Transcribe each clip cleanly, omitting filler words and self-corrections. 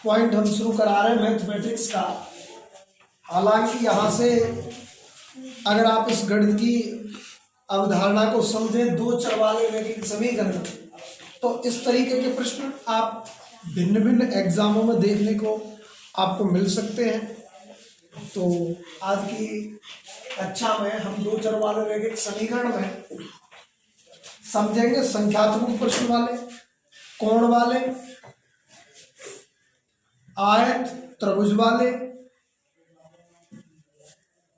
Point हम शुरू करा रहे हैं मैथमेटिक्स का। हालांकि यहाँ से अगर आप इस गणित की अवधारणा को समझें, दो चर वाले रैखिक समीकरण, तो इस तरीके के प्रश्न आप भिन्न भिन्न एग्जामों में देखने को आपको मिल सकते हैं। तो आज की कक्षा में हम दो चर वाले रैखिक समीकरण में समझेंगे संख्यात्मक प्रश्न वाले, कोण वाले, आयत त्रिभुज वाले,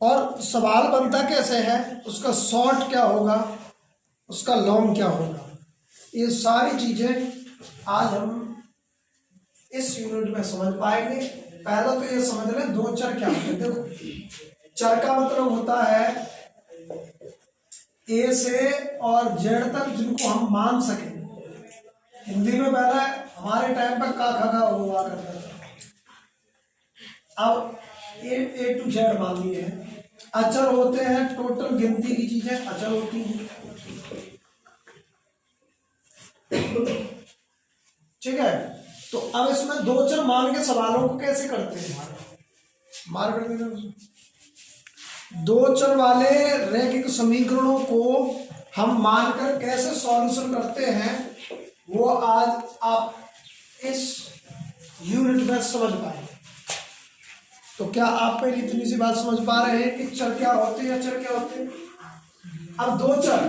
और सवाल बनता कैसे है, उसका शॉर्ट क्या होगा, उसका लॉन्ग क्या होगा, ये सारी चीजें आज हम इस यूनिट में समझ पाएंगे। पहला तो ये समझ लें दो चर क्या होते हैं। देखो, चर का मतलब होता है ए से और जेड तक जिनको हम मान सकें। हिंदी में पहले हमारे टाइम पर का खा हुआ करता था, अब ए टू जेड मान लिए हैं। अचर होते हैं, टोटल गिनती की चीजें अचर होती हैं, ठीक है। तो अब इसमें दो चर मान के सवालों को कैसे करते हैं, मार कर देते। दो चर वाले रैखिक समीकरणों को हम मानकर कैसे सॉल्यूशन करते हैं, वो आज आप इस यूनिट में समझ पाएंगे। तो क्या आप मेरी इतनी सी बात समझ पा रहे हैं कि चर क्या होते हैं, चर क्या होते हैं। अब दो चर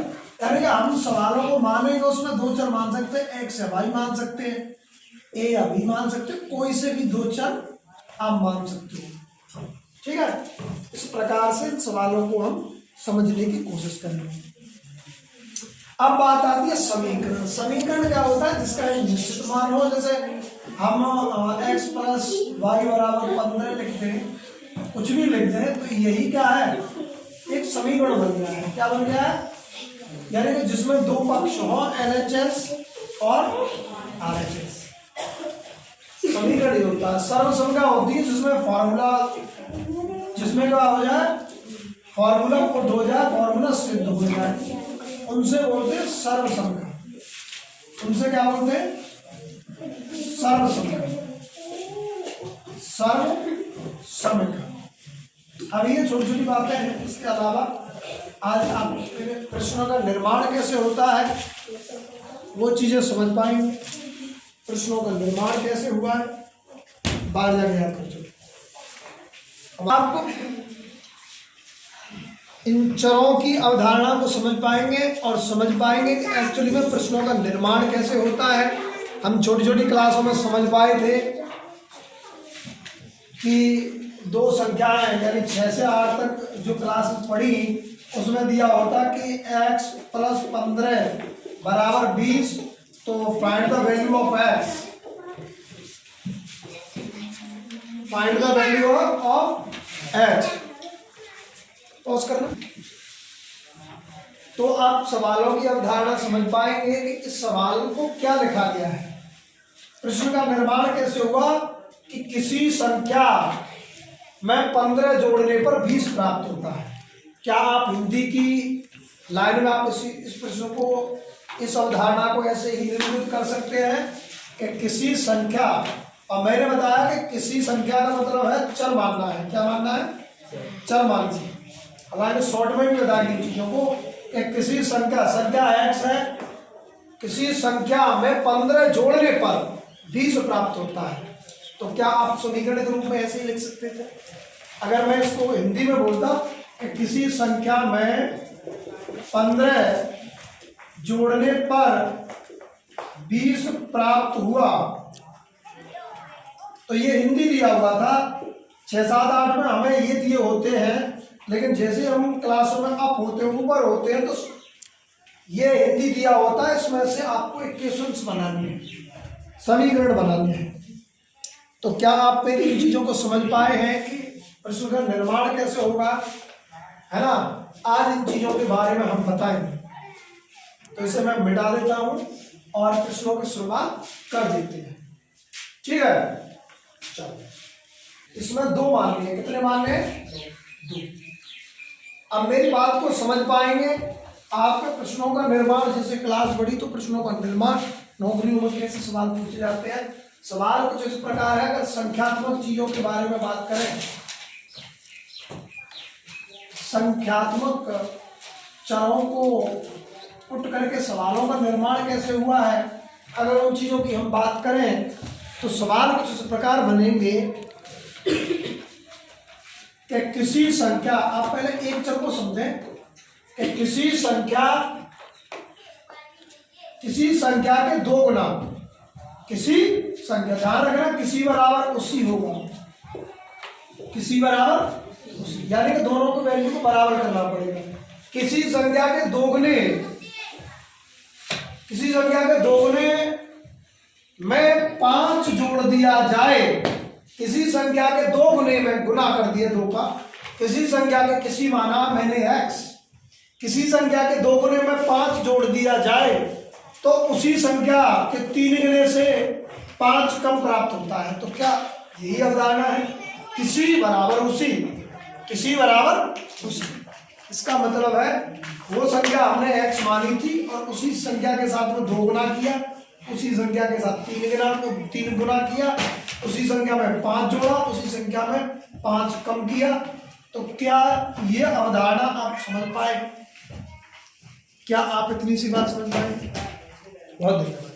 यानी हम सवालों को मानेंगे, उसमें दो चर मान सकते हैं, एक्स या वाई मान सकते हैं, ए या बी मान सकते हैं, कोई से भी दो चर आप मान सकते हैं, ठीक है। इस प्रकार से सवालों को हम समझने की कोशिश करेंगे। अब बात आती है समीकरण। समीकरण क्या होता है, जिसका एक निश्चित मान हो। जैसे हम x प्लस वाई बराबर 15 लिखते हैं, कुछ भी लिखते हैं, तो यही क्या है, एक समीकरण बन गया है। क्या बन गया है, यानी कि जिसमें दो पक्ष हो, LHS और RHS। समीकरण ही होता है। सर्वसंख्या होती है जिसमें फॉर्मूला, जिसमें क्या हो जाए, फॉर्मूला पुट हो जाए, फॉर्मूला सिद्ध हो जाए, उनसे बोलते हैं सर्वसंख्या। उनसे क्या बोलते हैं, सर्वसंख्या, सर्वसंख्या। अब ये छोटी छोटी बातें हैं। इसके अलावा आज आप प्रश्नों का निर्माण कैसे होता है वो चीजें समझ पाएंगे। प्रश्नों का निर्माण कैसे हुआ है, बाहर जाके याद कर चुके। अब आप इन चरों की अवधारणा को समझ पाएंगे और समझ पाएंगे कि एक्चुअली में प्रश्नों का निर्माण कैसे होता है। हम छोटी छोटी क्लासों में समझ पाए थे कि दो संख्याएं यानी 6 से 8 तक जो क्लास पढ़ी, उसमें दिया होता कि x प्लस 15 बराबर 20, तो find the value of x, find the value of x। Pause करना। तो आप सवालों की अवधारणा समझ पाएंगे कि इस सवाल को क्या लिखा गया है, प्रश्न का निर्माण कैसे हुआ कि किसी संख्या में 15 जोड़ने पर 20 प्राप्त होता है। क्या आप हिंदी की लाइन में आप इस प्रश्न को, इस अवधारणा को ऐसे ही निर्मित कर सकते हैं कि किसी संख्या, और मैंने बताया कि किसी संख्या का मतलब है चर मानना है। क्या मानना है, चर मानना। हालांकि शॉर्ट में भी बताएंगे चीजों को कि किसी संख्या x है, किसी संख्या में 15 जोड़ने पर 20 प्राप्त होता है। तो क्या आप समीकरण के रूप में ऐसे ही लिख सकते थे। अगर मैं इसको हिंदी में बोलता कि किसी संख्या में 15 जोड़ने पर 20 प्राप्त हुआ, तो ये हिंदी दिया हुआ था। 6, 7, 8 में हमें ये दिए होते हैं, लेकिन जैसे हम क्लासों में अप होते हैं, ऊपर होते हैं, तो ये हिंदी दिया होता है। इसमें से आपको इक्वेशंस बनानी है, समीकरण बनाने हैं। तो क्या आप मेरी इन चीजों को समझ पाए हैं कि प्रश्न का निर्माण कैसे होगा, है ना। आज इन चीजों के बारे में हम बताएंगे। तो इसे मैं मिटा देता हूं और प्रश्नों की शुरुआत कर देते हैं, ठीक है। चलो, इसमें 2 मान लिए। कितने मान लिए, 2। अब मेरी बात को समझ पाएंगे। आपके प्रश्नों का निर्माण, जैसे क्लास बढ़ी तो प्रश्नों का निर्माण, नौकरियों में कैसे सवाल पूछे जाते हैं, सवाल कुछ इस प्रकार है, अगर संख्यात्मक चीजों के बारे में बात करें, संख्यात्मक चरों को पुट करके सवालों का निर्माण कैसे हुआ है, अगर उन चीजों की हम बात करें तो सवाल कुछ इस प्रकार बनेंगे कि किसी संख्या, आप पहले एक चर को समझें कि किसी संख्या के दो गुना, किसी संख्या, ध्यान रखना किसी बराबर उसी होगा, किसी बराबर उसी, यानी कि दोनों को वैल्यू को बराबर करना पड़ेगा। किसी संख्या के दोगुने, किसी संख्या के दोगुने में 5 जोड़ दिया जाए, किसी संख्या के 2 गुने में गुना कर दिया 2 का, किसी संख्या के किसी माना मैंने x, किसी संख्या के 2 गुने में 5 जोड़ दिया जाए तो उसी संख्या के 3 गुने से 5 कम प्राप्त होता है। तो क्या यही अवधारणा है, किसी बराबर उसी, किसी बराबर उसी। इसका मतलब है वो संख्या हमने x मानी थी और उसी संख्या के साथ में 2 गुना किया, उसी संख्या के साथ 3 गुना किया, उसी संख्या में 5 जोड़ा, उसी संख्या में 5 कम किया। तो क्या ये अवधारणा आप समझ पाए? क्या आप इतनी सी बात समझ पाए? बहुत धन्यवाद।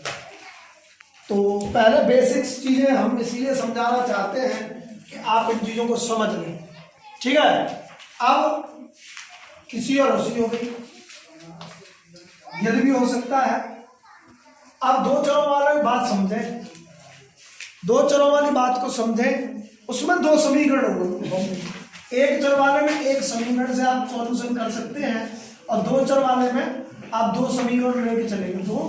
तो पहले बेसिक्स चीजें हम इसीलिए समझाना चाहते हैं कि आप इन चीजों को समझ लें, ठीक है। अब किसी और उसी हो गई, यदि भी हो सकता है। अब 2 चरों वाली बात समझें, 2 चरों वाली बात को समझें, उसमें 2 समीकरण होंगे। एक चर वाले में एक समीकरण से आप सॉल्यूशन कर सकते हैं और 2 चर वाले में आप 2 समीकरण लेके चलेंगे, 2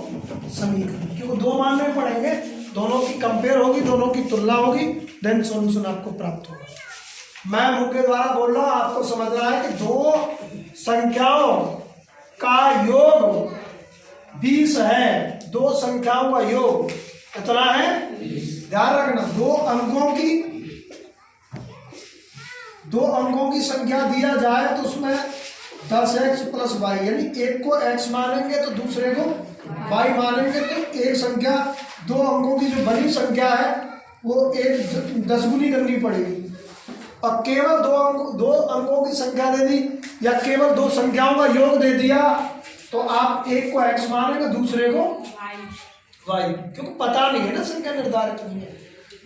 समीकरण, क्योंकि 2 मानने पड़ेंगे, दोनों की कंपेयर होगी, दोनों की तुलना होगी, देन सॉल्यूशन आपको प्राप्त होगा। मैं मुंह के द्वारा बोल रहा हूं, आपको समझना है कि 2 संख्याओं का योग 20 है, 2 संख्याओं का योग कितना है? ध्यान रखना, 2 अंकों की संख्या दिया जाए तो उसमें 10x + y, यानी एक को x मानेंगे तो दूसरे को y मानेंगे, तो एक संख्या 2 अंकों की जो बड़ी संख्या है वो 10 गुनी करनी पड़ेगी। और केवल 2 अंकों की संख्या दे दी या केवल 2 संख्याओं का योग दे दिया तो आप एक को x मानेंगे, दूसरे को y, क्योंकि पता नहीं है ना, संख्या निर्धारित नहीं है।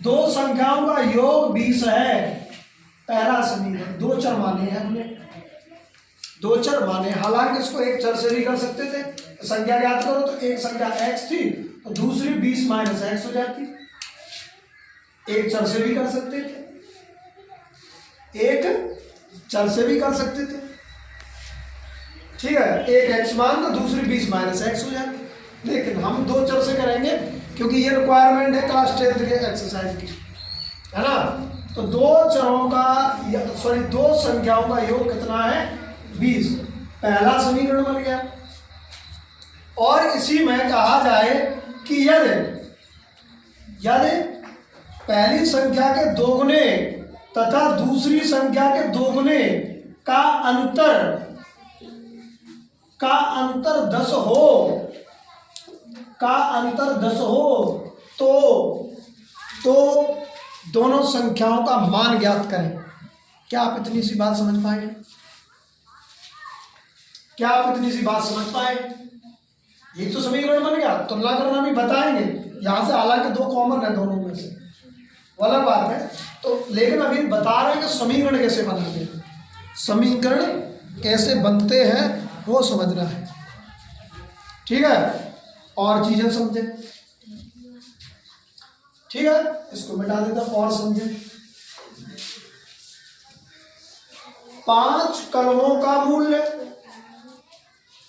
2 संख्याओं का योग 20 है, पहला समीकरण। 2 चर माने हैं हमने, 2 चर माने, हालांकि इसको एक चर से भी कर सकते थे। संख्या ज्ञात करो तो एक संख्या x थी तो दूसरी 20 - x हो जाती, एक चर से भी कर सकते थे, एक चर से भी कर सकते थे, ठीक है। एक x मान तो दूसरी 20 - x हो जाती, लेकिन हम 2 चर से करेंगे क्योंकि ये रिक्वायरमेंट है क्लास 10th के एक्सरसाइज की, है ना। तो 2 चरों का, सॉरी 2 संख्याओं का योग कितना है? 20, पहला समीकरण बन गया। और इसी में कहा जाए कि यदि पहली संख्या के 2 गुने तथा दूसरी संख्या के 2 गुने का अंतर 10 हो, तो दोनों संख्याओं का मान ज्ञात करें। क्या आप इतनी सी बात समझ पाए? क्या आप इतनी सी बात समझ पाए? ये तो समीकरण बन गया, तुलना करना भी बताएंगे यहां से, हालांकि 2 कॉमन है दोनों में से, अलग बात है। तो लेकिन अभी बता रहे हैं कि समीकरण कैसे बनाते हैं, समीकरण कैसे बनते हैं वो समझना है, ठीक है। और चीजें समझे, ठीक है। इसको मिटा देता और समझे। 5 कलमों का मूल्य,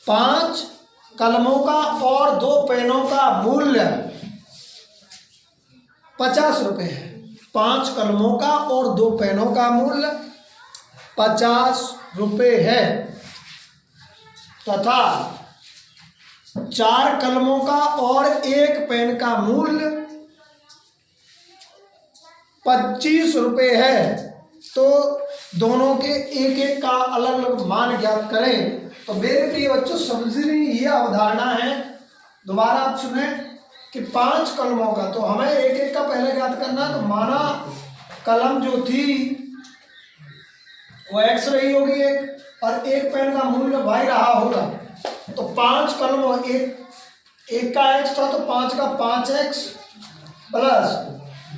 5 कलमों का और 2 पेनों का मूल्य 50 रुपये है। 5 कलमों का और 2 पेनों का मूल्य 50 रुपये है तथा 4 कलमों का और 1 पेन का मूल्य 25 रुपये है। तो दोनों के एक एक का अलग अलग मान ज्ञात करें। तो मेरे प्रिय बच्चों, समझने ये अवधारणा है, दोबारा आप सुने कि 5 कलमों का, तो हमें एक एक का पहले ज्ञात करना है। तो माना कलम जो थी वो x रही होगी एक, और एक पेन का मूल्य y रहा होगा। तो 5 कलमों, एक का x था तो 5 का 5x प्लस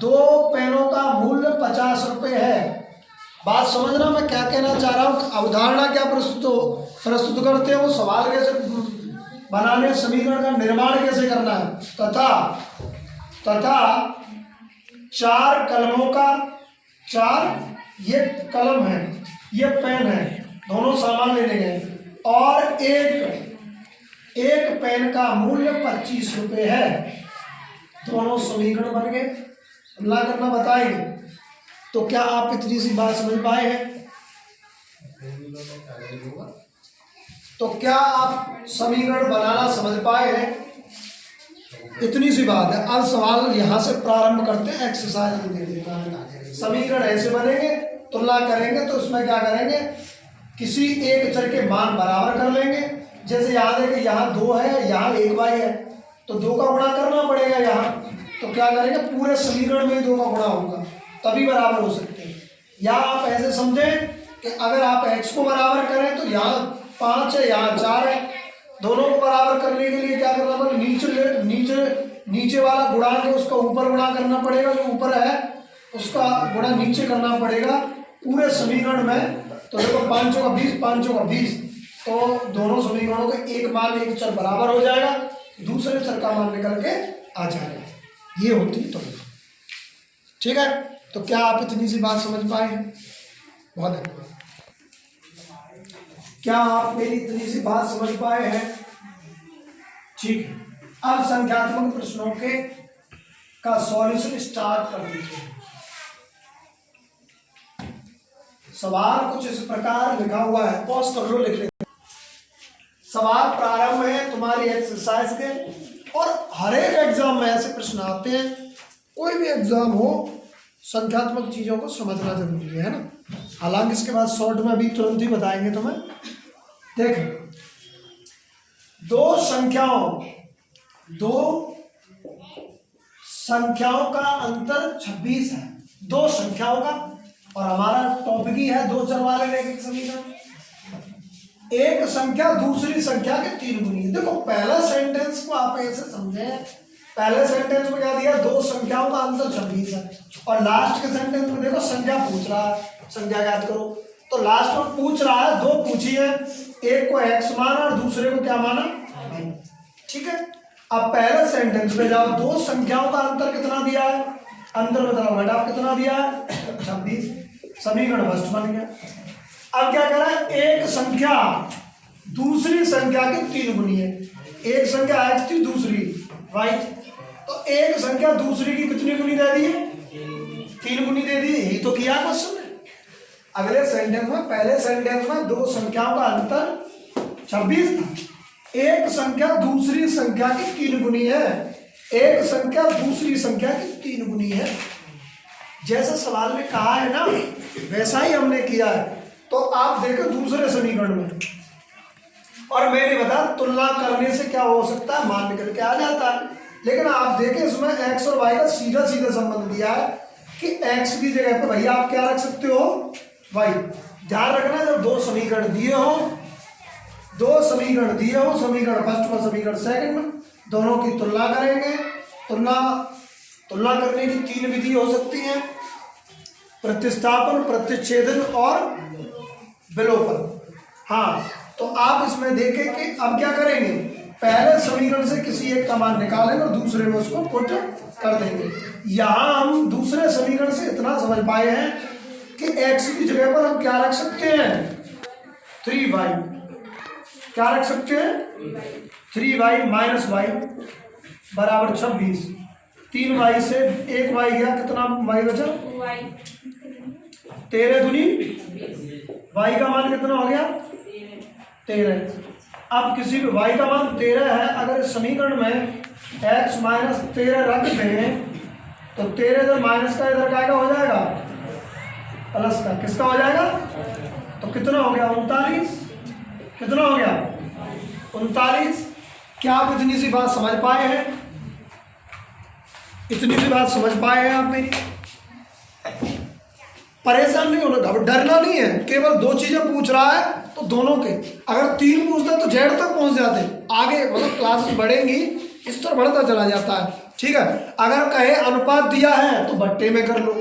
2 पेनों का मूल्य 50 रुपये है। बात समझना मैं क्या कहना चाह रहा हूँ। अवधारणा क्या प्रस्तुत करते हैं, वो सवाल कैसे बनाने, समीकरण का निर्माण कैसे करना है। तथा 4 कलमों का, 4 ये कलम है, ये पेन है, दोनों सामान लेने गए, और एक पेन का मूल्य 25 रुपये है। दोनों समीकरण बन गए। तुलना करना बताएंगे। तो क्या आप इतनी सी बात समझ पाए हैं? तो क्या आप समीकरण बनाना समझ पाए हैं? इतनी सी बात है। अब सवाल यहां से प्रारंभ करते हैं। एक्सरसाइज दे देता है। समीकरण ऐसे बनेंगे, तुलना करेंगे तो उसमें क्या करेंगे, किसी एक चर के मान बराबर कर लेंगे। जैसे याद है कि यहाँ 2 है, यहाँ 1y है, तो 2 का गुणा करना पड़ेगा यहाँ। तो क्या करेंगे, पूरे समीकरण में 2 का गुणा होगा, तभी बराबर हो सकते हैं। या आप ऐसे समझें कि अगर आप x को बराबर करें तो यहाँ 5 है, यहाँ 4 है, दोनों को बराबर करने के लिए क्या करना पड़ेगा, नीचे वाला गुणांक है उसका ऊपर गुणा करना पड़ेगा, जो ऊपर है उसका गुणा नीचे करना पड़ेगा पूरे समीकरण में। तो देखो 5 का 20, 5 का 20, तो दोनों समीकरणों के एक मान एक चर बराबर हो जाएगा, दूसरे चर का मान निकल के आ जाएगा। ये होती है तुलना। ठीक है, तो क्या आप इतनी सी बात समझ पाए हैं? बहुत धन्यवाद। क्या आप मेरी इतनी सी बात समझ पाए हैं? ठीक है, अब संख्यात्मक प्रश्नों का सॉल्यूशन स्टार्ट कर दीजिए। सवाल कुछ इस प्रकार लिखा हुआ है, पॉज कर लो, लिख लेते। सवाल प्रारंभ है तुम्हारी एक्सरसाइज के, और हर एक एग्जाम में ऐसे प्रश्न आते हैं। कोई भी एग्जाम हो, संख्यात्मक चीजों को समझना जरूरी है ना। हालांकि इसके बाद शॉर्ट में अभी तुरंत ही बताएंगे तुम्हें। देख, दो संख्याओं का अंतर 26 है। 2 संख्याओं का, और हमारा टॉपिक ही है 2 चर वाले रैखिक समीकरण। एक संख्या दूसरी संख्या के 3 गुनी है। देखो पहला सेंटेंस को आप ऐसे समझें, पहले सेंटेंस में क्या दिया, 2 संख्याओं का अंतर 26 है, और लास्ट के सेंटेंस में देखो संख्या पूछ रहा है, संख्या याद करो। तो लास्ट में पूछ रहा है, 2 पूछी है, एक को x माना और दूसरे को क्या माना, y। ठीक है, अब पहले सेंटेंस में जाओ, 2 संख्याओं का अंतर कितना दिया है, अंतर बताओ बेटा कितना दिया है, 26। समीकरण फर्स्ट बन गया। अब क्या करा, एक संख्या दूसरी संख्या के 3 गुनी है। एक संख्या x थी, दूसरी y, तो एक संख्या दूसरी की कितनी गुनी दे दी है, 3 गुनी दे दी। यही तो किया क्वेश्चन में। अगले सेंटेंस में, पहले सेंटेंस में 2 संख्याओं का अंतर 26 था। एक संख्या दूसरी संख्या की 3 गुनी है। एक संख्या दूसरी संख्या की 3 गुनी है। जैसा सवाल में कहा है ना, वैसा ही हमने किया है। तो आप देखो दूसरे समीकरण में, और मैंने बताया तुलना करने से क्या हो सकता है, मान निकल के आ जाता है। लेकिन आप देखें इसमें x और y का सीधा सीधा संबंध दिया है कि x की जगह पर भैया आप क्या रख सकते हो, y। ध्यान रखना, जब 2 समीकरण दिए हो, समीकरण फर्स्ट में समीकरण सेकंड में, दोनों की तुलना करेंगे। तुलना करने की 3 विधि हो सकती हैं, प्रतिस्थापन, प्रतिच्छेदन और विलोपन। हाँ, तो आप इसमें देखें कि अब क्या करेंगे, पहले समीकरण से किसी एक का मान निकालेंगे और दूसरे में उसको पुट कर देंगे। यहाँ हम दूसरे समीकरण से इतना समझ पाए हैं कि x की जगह पर हम क्या रख सकते हैं, 3y। क्या रख सकते हैं, 3y माइनस y बराबर 26। 3y से 1y गया, कितना y बचा, 13 दूनी y का मान कितना हो गया, 13। अब किसी भी y का मान 13 है, अगर इस समीकरण में x माइनस 13 रख दें तो 13 इधर माइनस का इधर का हो जाएगा, प्लस का, किसका हो जाएगा, तो कितना हो गया, 39। कितना हो गया, 39। क्या आप इतनी सी बात समझ पाए हैं? इतनी सी बात समझ पाए हैं आप मेरी? परेशान नहीं होना, डरना नहीं है। केवल दो चीजें पूछ रहा है तो दोनों के, अगर तीन पूछता तो जेड तक पहुंच जाते, आगे मतलब क्लासेस बढ़ेंगी, इस तरह बढ़ता चला जाता है। ठीक है, अगर कहे अनुपात दिया है तो भट्टे में कर लो।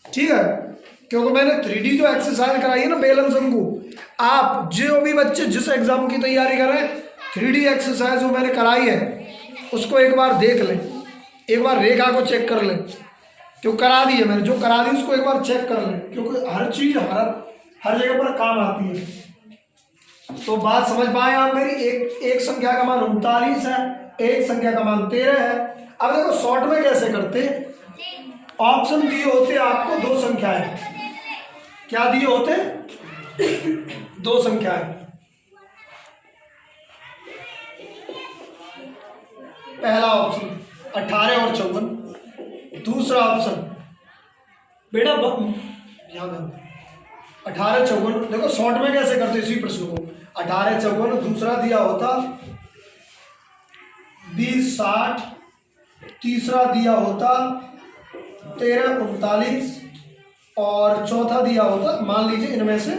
ठीक है, क्योंकि मैंने 3D जो एक्सरसाइज कराई है ना बेलन शंकु, आप जो भी बच्चे जिस एग्जाम की तैयारी कर रहे हैं 3D एक्सरसाइज जो मैंने कराई है उसको एक बार देख लें, एक बार रेखा को चेक कर लें, क्यों करा दी है मैंने, जो करा दी उसको एक बार चेक कर लें, क्योंकि हर चीज हर जगह पर काम आती है। तो बात समझ पाए आप मेरी? एक संख्या का मान 39 है, एक संख्या का मान 13 है। अब देखो शॉर्ट में कैसे करते, ऑप्शन दिए होते आपको दो संख्याएं, क्या दिए होते? दो संख्याएं। पहला ऑप्शन 18 और 54, दूसरा ऑप्शन बेटा याद है 18 54। देखो शॉर्ट में कैसे करते इसी प्रश्न को, 18 54, दूसरा दिया होता 20 60, तीसरा दिया होता 13 39 और चौथा दिया होता मान लीजिए इनमें से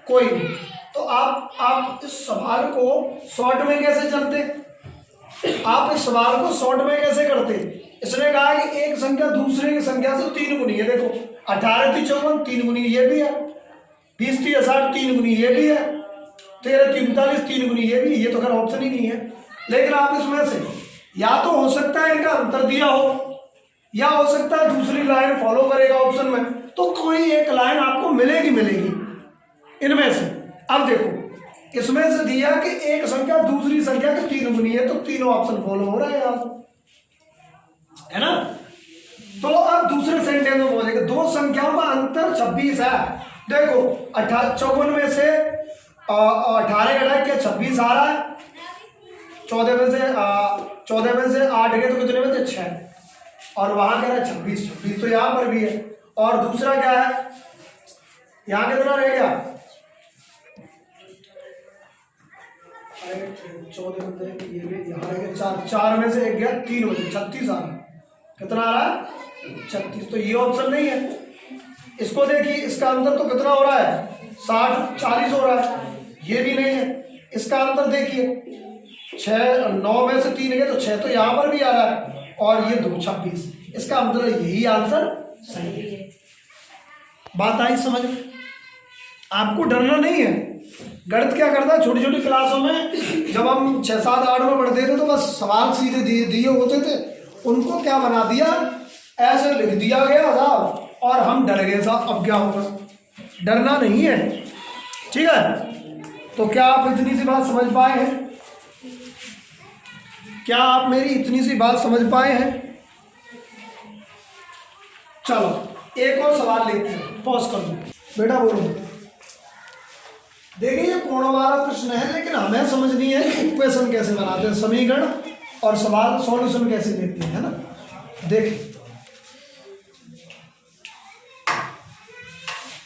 कोई नहीं। तो आप इस सवाल को शॉर्ट में कैसे चलते, आप इस सवाल को शॉर्ट में कैसे करते? इसने कहा कि एक संख्या दूसरे की संख्या से 3 गुनी है। देखो 18 3 54 3 गुनी ये भी है, 20 30 60 3 गुनी ये भी है, 13 3 39 3 गुनी ये भी, ये तो खैर ऑप्शन ही नहीं है। लेकिन आप इसमें से या तो हो सकता है इनका अंतर दिया हो, या हो सकता है दूसरी लाइन फॉलो करेगा ऑप्शन में, तो कोई एक लाइन आपको मिलेगी इनमें से। अब देखो इसमें से दिया कि एक संख्या दूसरी संख्या के 3 गुनी है, तो तीनों ऑप्शन फॉलो हो रहा है यहाँ है ना। तो अब दूसरे सेंटेंस में बोलेंगे दो संख्याओं का अंतर 26 है। देखो 54 में से 18 घटा के 26 आ रहा है, 14 में से 8 गए तो कितने में थे 6, और वहां कह रहा है 26 तो यहां पर भी है। और दूसरा क्या है, यहां कितना रह गया 14 में से ये यहाँ रह गया 4 में से 1 गया 3 हो गया 36 आ रहा है। कितना आ रहा है 36, तो ये ऑप्शन नहीं है। इसको देखिए, इसका अंतर तो कितना हो रहा है 60 40 हो रहा है, ये भी नहीं है। इसका अंतर देखिए 9 में से 3 गए तो 6, तो यहाँ पर भी आ रहा है, और ये 2 26, इसका मतलब यही आंसर सही है। बात आई समझ में? आपको डरना नहीं है। गणित क्या करता है, छोटी छोटी क्लासों में जब हम 6 7 8 में पढ़ते थे तो बस सवाल सीधे दिए होते थे, उनको क्या बना दिया, ऐसे लिख दिया गया साहब, और हम डर गए साहब अब क्या होगा। डरना नहीं है, ठीक है। तो क्या आप इतनी सी बात समझ पाए हैं? क्या आप मेरी इतनी सी बात समझ पाए हैं? चलो एक और सवाल लेते हैं, पॉज कर दो बेटा, बोलो। देखिए ये कोणों वाला प्रश्न है, लेकिन हमें समझनी है कि इक्वेशन कैसे बनाते हैं, समीकरण और सवाल सॉल्यूशन कैसे देते हैं, है ना। देखिए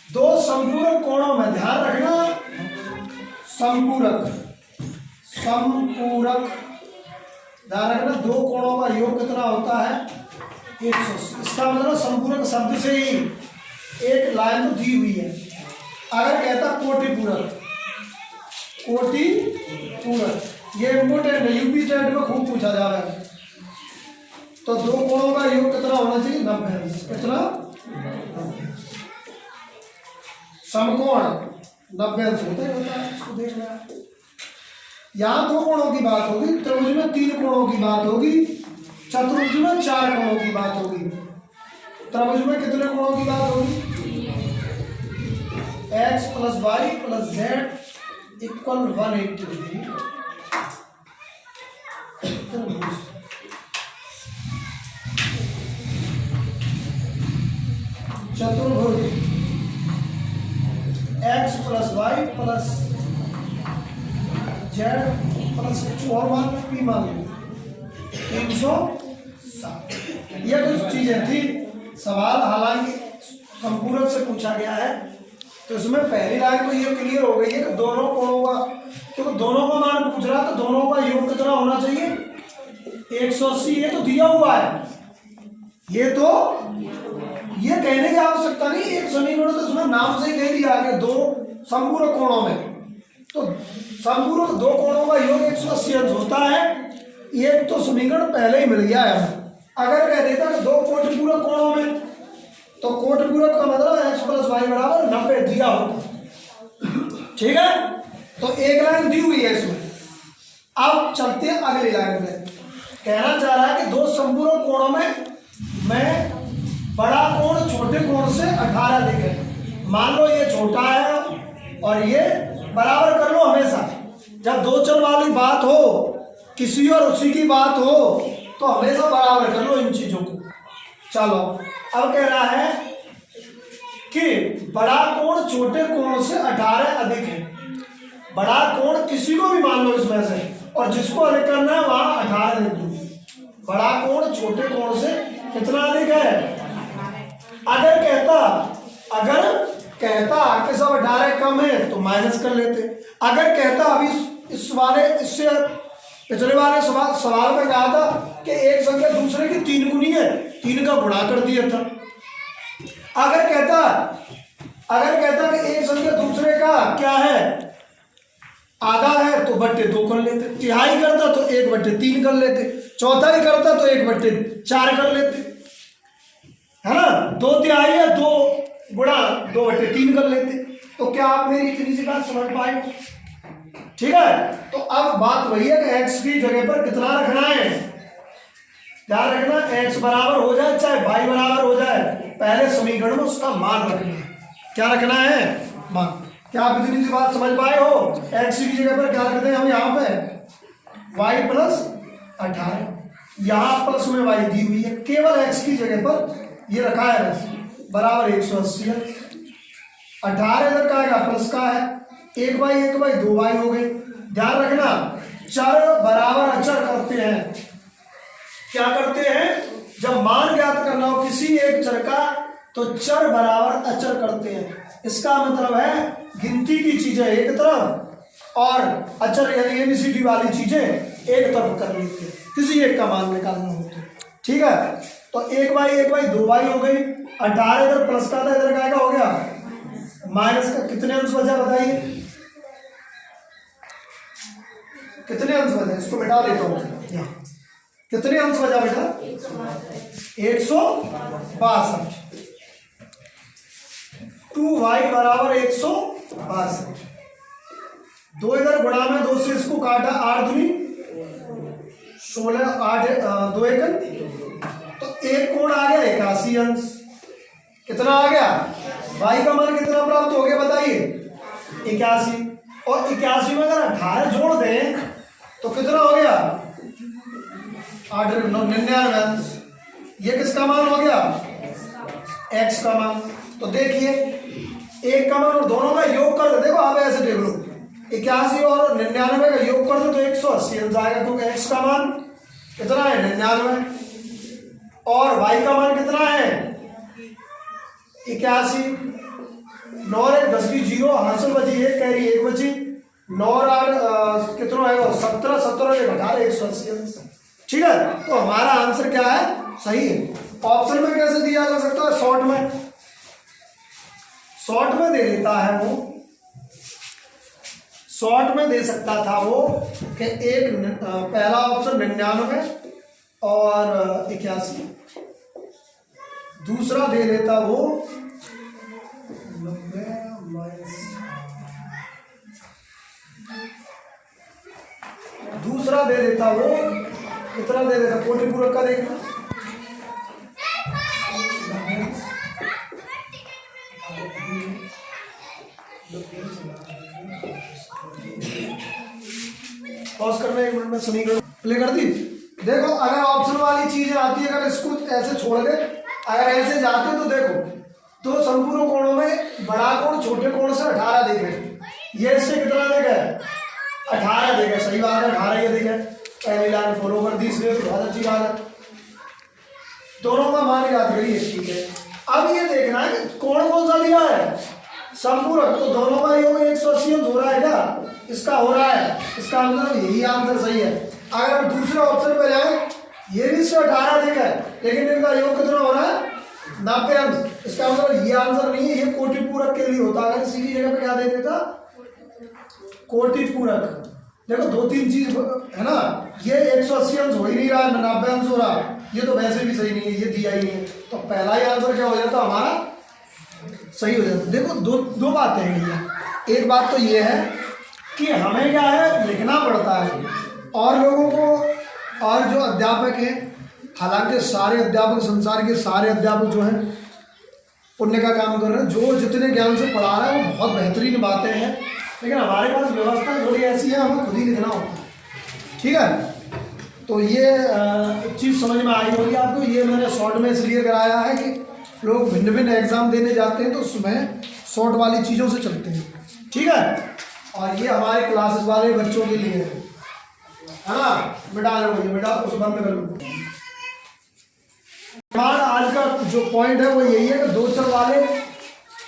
दो संपूरक कोणों में, ध्यान रखना संपूरक ध्यान रखना, दो कोणों का योग कितना होता है 180। इसका मतलब संपूरक शब्द से ही एक लाइन तो दी हुई है। अगर कहता कोटि पूरक, ये इम्पोर्टेंट है, यूपी टेट में खूब पूछा जा रहा है। तो दो कोणों का योग कितना होना चाहिए 90। कितना? समकोण 90 होता है, इसको देख लेना। यहाँ 2 कोणों की बात होगी, त्रिभुज में 3 कोणों की बात होगी, चतुर्भुज में 4 कोणों की बात होगी, त्रिभुज में कितने कोणों की बात होगी? x + y + z = 180 degree. चतुर्भुज x + y + z + और मान p मान 360। ये कुछ चीजें थी। सवाल हालांकि संपूरक से पूछा गया है, तो इसमें पहली लाइन तो ये क्लियर हो गई है कि दोनों कोणों का, क्योंकि दोनों का मान पूछ रहा है तो दोनों का योग कितना होना चाहिए 180। ये तो दिया हुआ है, ये तो ये कहने की आवश्यकता नहीं, एक समीकरण तो उसमें नाम से ही दे दिया कि दो समपूरक कोणों में, तो समपूरक दो कोणों का योग 180 अंश होता है। एक तो समीकरण पहले ही मिल गया है। अगर कह देता कि दो कोटिपूरक कोणों में, तो कोटिपूरक का मतलब x + y = 90 दिया होता। ठीक है, तो एक लाइन दी हुई है इसमें। अब चलते हैं अगली लाइन में। कहना चाह रहा है कि दो समपूरक कोणों में मैं बड़ा कोण छोटे कोण से 18 दिखे। मान लो ये छोटा है और ये बराबर कर लो। हमेशा जब दो चर वाली बात हो, किसी और उसी की बात हो, तो हमेशा बराबर कर लो इन चीजों को। चलो अब कह रहा है कि बड़ा कोण छोटे कोण से 18 अधिक है। बड़ा कोण किसी को भी मान लो इसमें से, और जिसको अधिक करना है वहां 18 लिख दो। बड़ा कोण छोटे कोण से कितना अधिक है? अगर कहता कि सब 18 कम है तो माइनस कर लेते। अगर कहता अभी इस वाले इससे पिछले वाले सवाल में कहा था कि एक संख्या दूसरे की 3 गुनी है, 3 का गुणा कर दिया था। अगर कहता कि एक संख्या दूसरे का क्या है, आधा है, तो बट्टे 2 कर लेते। तिहाई करता तो 1/3 कर लेते। चौथाई करता तो 1/4 कर लेते, है ना। 2/3 है, 2 गुणा 2/3 कर लेते। तो क्या आप मेरी इतनी सी बात समझ पाए? ठीक है, तो अब बात वही है कि x की जगह पर कितना रखना है। क्या रखना? x बराबर हो जाए चाहे y बराबर हो जाए, पहले समीकरण में उसका मान रखना है। क्या रखना है? मान। क्या आप इतनी सी बात समझ पाए हो? x की जगह पर क्या रखते हैं हम यहाँ पे? y + 18। यहाँ प्लस में y दी हुई है, केवल x की जगह पर ये रखा है बस, बराबर 180। 18 इधर का आएगा, प्लस का है, 1/1 2y हो गई। ध्यान रखना, चर बराबर अचर करते हैं। क्या करते हैं? जब मान ज्ञात करना हो किसी एक चर का, तो चर बराबर अचर करते हैं। इसका मतलब है गिनती की चीजें एक तरफ और अचर यानी एबीसीडी वाली चीजें एक तरफ कर लेते हैं, किसी एक का मान निकालना हो तो। ठीक है, तो 1/1 2y हो गई। 18 इधर प्लस का था, इधर का हो गया माइनस का। कितने अंश बचा बताइए? कितने अंश बचे? इसको मिटा देता हूँ। कितने अंश बचा बेटा? 162। 2y = 162। 2 इधर गुणा में 2 से इसको काटा, 8 दूनी 16, 8 2 1, तो एक कोण आ गया 81 अंश। कितना आ गया? y का मान कितना प्राप्त हो गया बताइए? 81। और 81 में अगर 18 जोड़ दें तो कितना हो गया? 8 99 अंश। ये किसका मान हो गया? x का मान। तो देखिए, एक का मान और दोनों का योग कर दे। देखो आप ऐसे देख लो, 81 और 99 का योग कर दो तो 180 अंश आएगा, क्योंकि x का मान कितना है? 99। और y का मान कितना है? 81। 9 और 1 10 की 0, हासिल बची 1, कैरी 1 बची। 9 और 8 कितना आएगा? 17, 17 से घटा 180 अंश। ठीक है, तो हमारा आंसर क्या है? सही है। ऑप्शन में कैसे दिया जा सकता है? शॉर्ट में दे देता है वो, शॉर्ट में दे सकता था वो कि एक पहला ऑप्शन 99 और 81, दूसरा दे देता वो 90 माइनस, दूसरा दे देता वो कितना दे देता? कोटिपूरक का देखना, पॉज करना 1 मिनट में, समीकरण प्ले कर दी। देखो, अगर ऑप्शन वाली चीजें आती है, अगर इसको ऐसे छोड़ दे, अगर ऐसे जाते तो देखो, दो संपूर्ण कोणों में बड़ा कोण छोटे कोण से 18 देखे। ये इससे कितना देखे? 18 देखे। सही बात है, 18 ये देखे। पहली लाइन फॉलो कर दी, इसलिए तो बहुत अच्छी बात है। दोनों का मान याद करिए, ठीक है। अब ये देखना है कि कोण कौन सा दिया है? संपूरक। तो दोनों का योग 180 हो रहा है क्या? इसका हो रहा है, इसका मतलब यही आंसर सही है। अगर हम दूसरे ऑप्शन पे जाए ये भी 118 देखा है, लेकिन इनका योग कितना हो रहा है 90 अंश। इसका मतलब ये आंसर नहीं है, ये कोटि पूरक के लिए होता है। अगर सीधी जगह पे क्या दे देता कोटि पूरक। देखो 2-3 चीज है ना, ये 180 अंश हो ही नहीं रहा, 90 अंश हो रहा, ये तो वैसे भी सही नहीं है, ये दिया ही नहीं है, तो पहला ही आंसर क्या हो जाता हमारा सही हो जाता। देखो दो बातें हैं भैया। एक बात तो ये है कि हमें क्या है लिखना पड़ता है, और लोगों को, और जो अध्यापक हैं, हालांकि सारे अध्यापक, संसार के सारे अध्यापक जो हैं पुण्य का काम कर रहे हैं, जो जितने ज्ञान से पढ़ा रहा है वो बहुत बेहतरीन बातें हैं, लेकिन हमारे पास व्यवस्था थोड़ी ऐसी है, हमें खुद ही लिखना होता है। ठीक है, तो ये चीज़ समझ में आई होगी आपको। ये मैंने शॉर्ट में इसलिए कराया है कि लोग भिन्न भिन्न एग्जाम देने जाते हैं तो उसमें शॉर्ट वाली चीज़ों से चलते हैं। ठीक है, और ये हमारे क्लासेस वाले बच्चों के लिए है ना। बेटा बेटा उस बंद कर लो। आज का जो पॉइंट है वो यही है कि दो चर वाले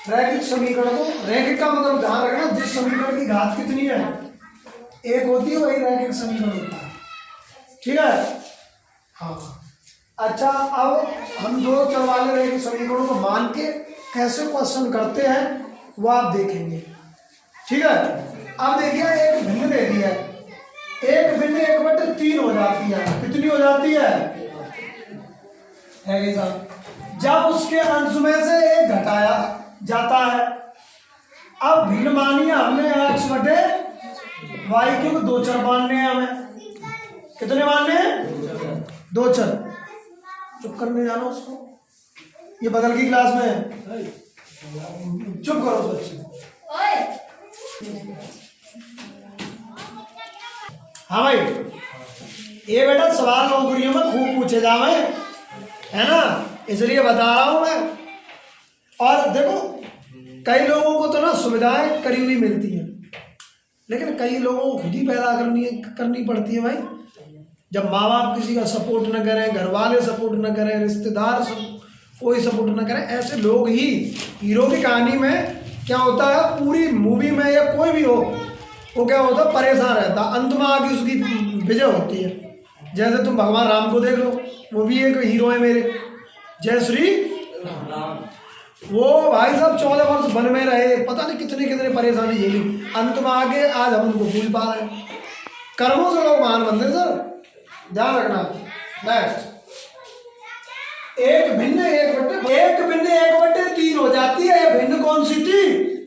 रैखिक समीकरण को, रैखिक का मतलब ध्यान रखना जिस समीकरण की घात कितनी है एक होती है वही रैखिक समीकरण होता है। ठीक है, हाँ अच्छा, अब हम दो चर वाले रैखिक समीकरणों को मान के कैसे क्वेश्चन करते हैं वो आप देखेंगे। ठीक है, अब देखिए एक भिन्न दे दिया है, एक भिन्न 1/3 हो जाती है। कितनी हो जाती है जब उसके अंश में से एक घटाया जाता है। अब भिन्न मानिए हमें x/y, क्योंकि दो चर मानने हैं हमें। कितने मानने हैं? दो चर। चुप करने जाना उसको, ये बगल की क्लास में है, चुप करो उस बच्चे। हाँ भाई, ये बेटा सवाल नौकरियों में खूब पूछे जावे, है ना, इसलिए बता रहा हूं मैं। और देखो कई लोगों को तो ना सुविधाएं करी हुई मिलती हैं, लेकिन कई लोगों को खुद ही पैदा करनी पड़ती है भाई। जब माँ बाप किसी का सपोर्ट न करें, घर वाले सपोर्ट न करें, रिश्तेदार कोई सपोर्ट न करें, ऐसे लोग ही हीरो की कहानी में क्या होता है, पूरी मूवी में या कोई भी हो वो क्या होता है परेशान रहता, अंत में आके उसकी विजय होती है। जैसे तुम भगवान राम को देख लो, वो भी एक हीरो है मेरे, जय श्री राम। वो भाई साहब 14 वर्ष वन में रहे, पता नहीं कितने कितने परेशानी झेली, अंत में आके आज हम उनको भूल पा रहे हैं। कर्मों से लोग महान बनते सर, ध्यान रखना। नेक्स्ट, एक भिन्न 1/3 हो जाती है। ये भिन्न कौन सी थी?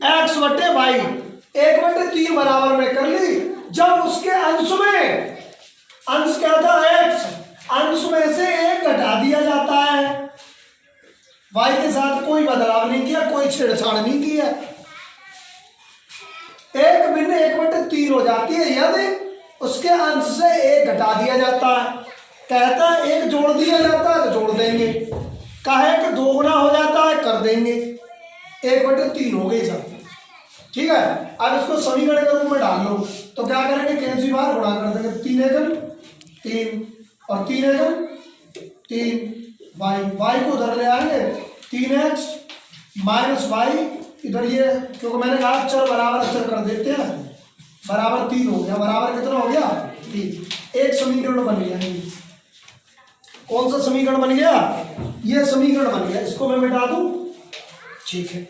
x/y। 1/3 बराबर में कर ली जब उसके अंश में, अंश क्या था x, अंश में से एक घटा दिया जाता है। y के साथ कोई बदलाव नहीं किया, कोई छेड़छाड़ नहीं की है। एक भिन्न 1/3 हो जाती है यदि उसके अंश से एक घटा दिया जाता है। कहता है एक जोड़ दिया जाता है तो जोड़ देंगे, कहे कि 2 गुना हो जाता है कर देंगे, 1/3 हो गई सब। ठीक है, अब इसको समीकरण के रूप में डाल लो तो क्या करेंगे, कैंची बार गुणा कर देंगे, 3 एकम 3 और 3 एकम 3, y को उधर ले आएंगे, 3x माइनस वाई इधर, ये क्योंकि मैंने कहा चर बराबर अचर कर देते हैं, बराबर 3 हो गया, बराबर कितना हो गया 3। एक समीकरण बन गया। कौन सा समीकरण बन गया? ये समीकरण बन गया, इसको मैं मिटा दूं। ठीक है,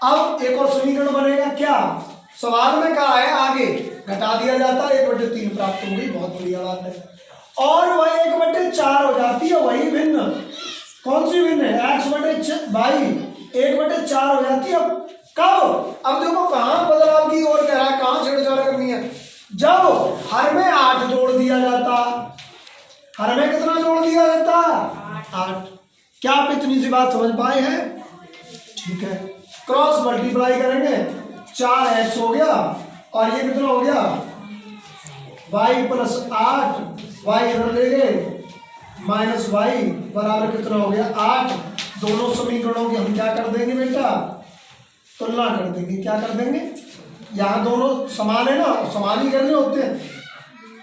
अब एक और समीकरण बनेगा। क्या सवाल में कहा है आगे घटा दिया जाता है, 1/3 प्राप्त हो गई, बहुत बढ़िया बात है। और वही 1/4 हो जाती है, वही भिन्न कौन सी भिन्न है, x/y 1/4 हो जाती है। कब? अब देखो कहाँ बदलाव की ओर कह रहा है, कहाँ छेड़छाड़ करनी है, जब हर में 8 जोड़ दिया जाता। हर में कितना जोड़ दिया जाता? 8। क्या आप इतनी सी बात समझ पाए हैं? ठीक है, क्रॉस मल्टीप्लाई करेंगे, 4x हो गया और ये कितना हो गया y + 8, y इधर ले गए माइनस y बराबर कितना हो गया 8। दोनों समीकरणों की हम क्या कर देंगे बेटा, तुलना कर देंगे। क्या कर देंगे, यहाँ दोनों समान है ना, समान ही करने होते हैं,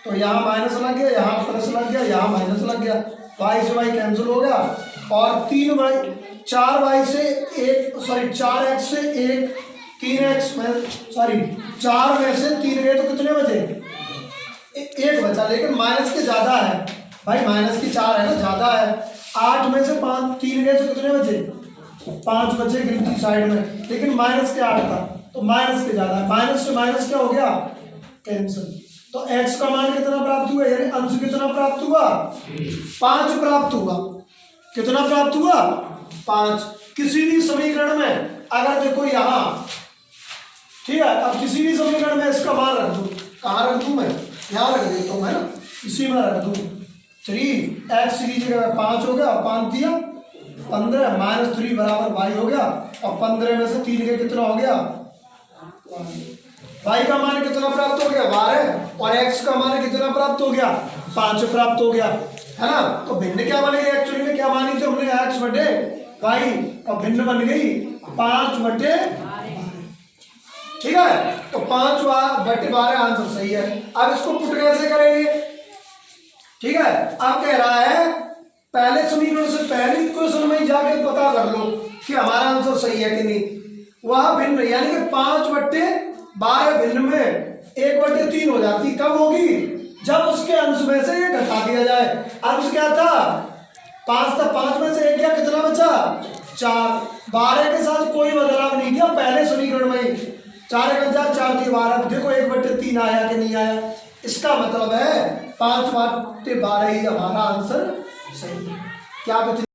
तो यहाँ माइनस लग गया, यहाँ प्लस लग गया, यहाँ माइनस लग गया, y से y कैंसिल हो गया और 4y से 1 सॉरी 4x से 1 3x में सॉरी 4 में से 3 गए तो कितने बचे, 1 बचा, लेकिन माइनस के ज़्यादा है, भाई माइनस की 4 है ना, ज्यादा है। 8 में से 5 3 गए तो कितने बचे? 5 बचे गिनती साइड में, लेकिन माइनस के 8 था तो माइनस के ज्यादा है। माइनस से माइनस क्या हो गया? कैंसिल। तो x का मान कितना प्राप्त हुआ, यानी अंश कितना प्राप्त हुआ? 5 प्राप्त हुआ। कितना प्राप्त हुआ? 5। किसी भी समीकरण में अगर देखो यहाँ, ठीक है, अब किसी भी समीकरण में इसका मान रख दो। कहाँ रख दूं मैं? यहाँ रख देता हूँ, है ना, इसी में रख दूं। 3x की जगह 5 हो गया, 5 दिया 15, -3 बराबर y हो गया। और 15 में से 3 के कितना हो गया? y का मान कितना प्राप्त हो गया? 12। और x का मान कितना प्राप्त हो गया? 5 प्राप्त हो गया, है ना। तो भिन्न क्या बन गई? एक्चुअली में क्या मानी थी हमने? x बटे y, और भिन्न बन गई 5 बटे 12। ठीक है, तो 5 बटे 12 आंसर सही है। अब इसको पुट कैसे करेंगे? ठीक है, अब कह रहा है पहले समीकरण से पहले क्वेश्चन में जाके पता कर लो कि हमारा आंसर सही है कि नहीं। वह भिन्न, यानी कि 5 बटे 12 भिन्न में 1 बटे 3 हो जाती। कब होगी? जब उसके अंश में से ये घटा दिया जाए। अंश क्या था? 5 था, 5 में से 1 गया, कितना बचा? 4। 12 के साथ कोई बदलाव नहीं किया पहले समीकरण में ही। 4 का 4 थी 12। देखो 1 बटे 3 आया कि नहीं आया? इसका मतलब है 5 बटे 12 ही हमारा आंसर सही है। क्या